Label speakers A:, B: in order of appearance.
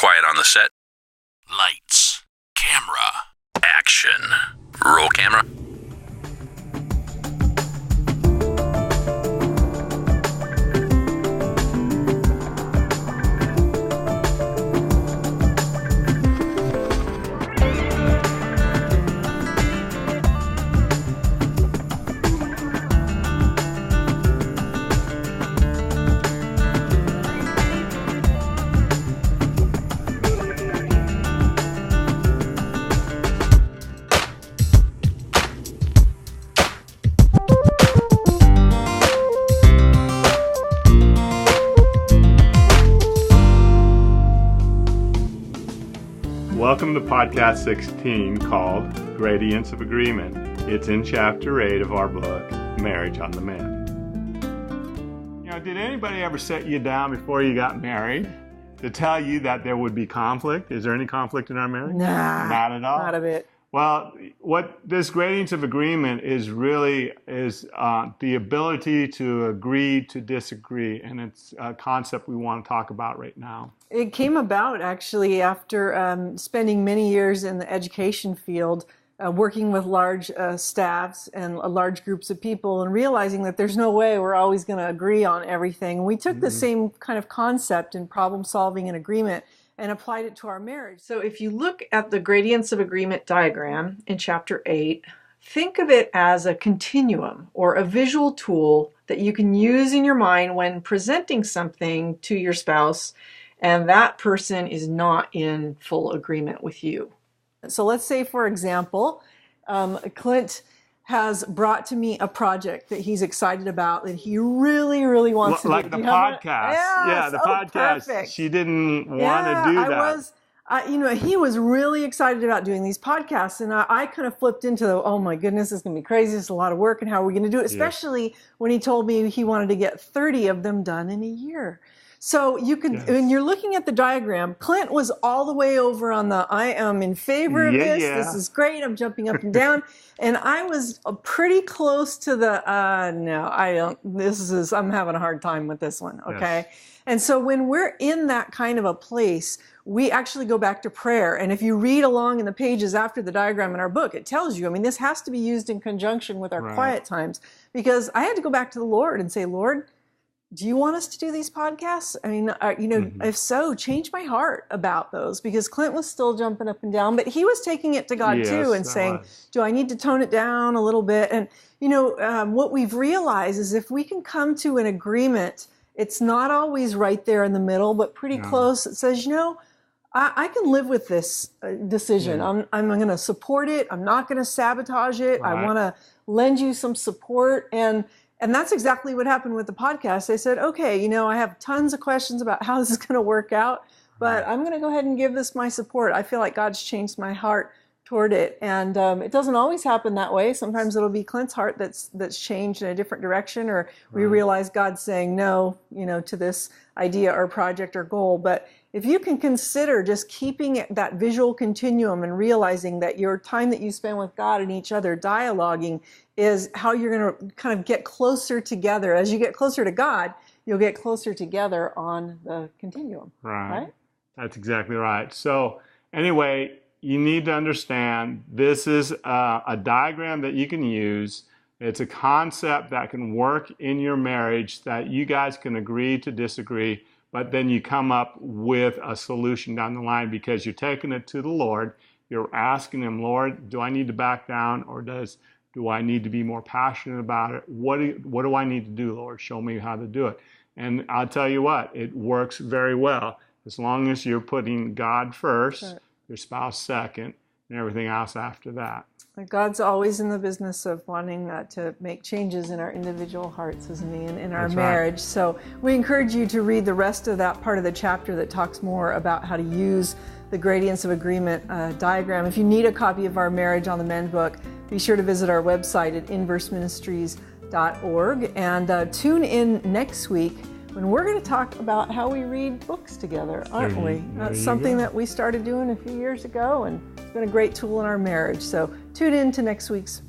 A: Quiet on the set.
B: Lights. Camera.
A: Action. Roll camera.
C: Welcome to podcast 16 called Gradients of Agreement. It's in chapter 8 of our book, Marriage on the Mend. Did anybody ever set you down before you got married to tell you that there would be conflict? Is there any conflict in our marriage?
D: Nah.
C: Not at all?
D: Not a bit.
C: Well, what this gradients of agreement is really is the ability to agree to disagree, and it's a concept we want to talk about right now.
D: It came about actually after spending many years in the education field, working with large staffs and large groups of people, and realizing that there's no way we're always going to agree on everything. We took the same kind of concept in problem solving and agreement and applied it to our marriage. So if you look at the gradients of agreement diagram in chapter 8, think of it as a continuum or a visual tool that you can use in your mind when presenting something to your spouse and that person is not in full agreement with you. So let's say, for example, Clint has brought to me a project that he's excited about, that he really, really wants to do.
C: Like the podcast. Yeah, the podcast.
D: Perfect.
C: She didn't want to do that.
D: He was really excited about doing these podcasts, and I kind of flipped into oh my goodness, it's going to be crazy. It's a lot of work, and how are we going to do it? Especially when he told me he wanted to get 30 of them done in a year. So you could, when you're looking at the diagram, Clint was all the way over on the, I am in favor of this.
C: Yeah.
D: This is great. I'm jumping up and down. And I was pretty close to the, no, I don't, I'm having a hard time with this one. Okay. Yes. And so when we're in that kind of a place, we actually go back to prayer. And if you read along in the pages after the diagram in our book, it tells you, this has to be used in conjunction with our quiet times, because I had to go back to the Lord and say, Lord, do you want us to do these podcasts? If so, change my heart about those, because Clint was still jumping up and down, but he was taking it to God too and saying, do I need to tone it down a little bit? And, what we've realized is if we can come to an agreement, it's not always right there in the middle, but pretty close. It says, I can live with this decision. I'm going to support it. I'm not going to sabotage it. I want to lend you some support. And that's exactly what happened with the podcast. They said, okay, I have tons of questions about how this is going to work out, but I'm going to go ahead and give this my support. I feel like God's changed my heart toward it. And it doesn't always happen that way. Sometimes it'll be Clint's heart that's changed in a different direction, or we realize God's saying no, to this idea or project or goal. But if you can consider just keeping that visual continuum and realizing that your time that you spend with God and each other dialoguing is how you're going to kind of get closer together. As you get closer to God, you'll get closer together on the continuum. Right?
C: That's exactly right. So anyway, you need to understand this is a diagram that you can use. It's a concept that can work in your marriage, that you guys can agree to disagree, but then you come up with a solution down the line because you're taking it to the Lord. You're asking Him, Lord, do I need to back down, or do I need to be more passionate about it? What do I need to do, Lord? Show me how to do it. And I'll tell you what, it works very well as long as you're putting God first, your spouse second, and everything else after that.
D: God's always in the business of wanting to make changes in our individual hearts, isn't He, and in our marriage. So we encourage you to read the rest of that part of the chapter that talks more about how to use the gradients of agreement diagram. If you need a copy of our Marriage on the Mend book, be sure to visit our website at inverseministries.org, and tune in next week when we're going to talk about how we read books together, aren't we? That's something that we started doing a few years ago, and it's been a great tool in our marriage. So tune in to next week's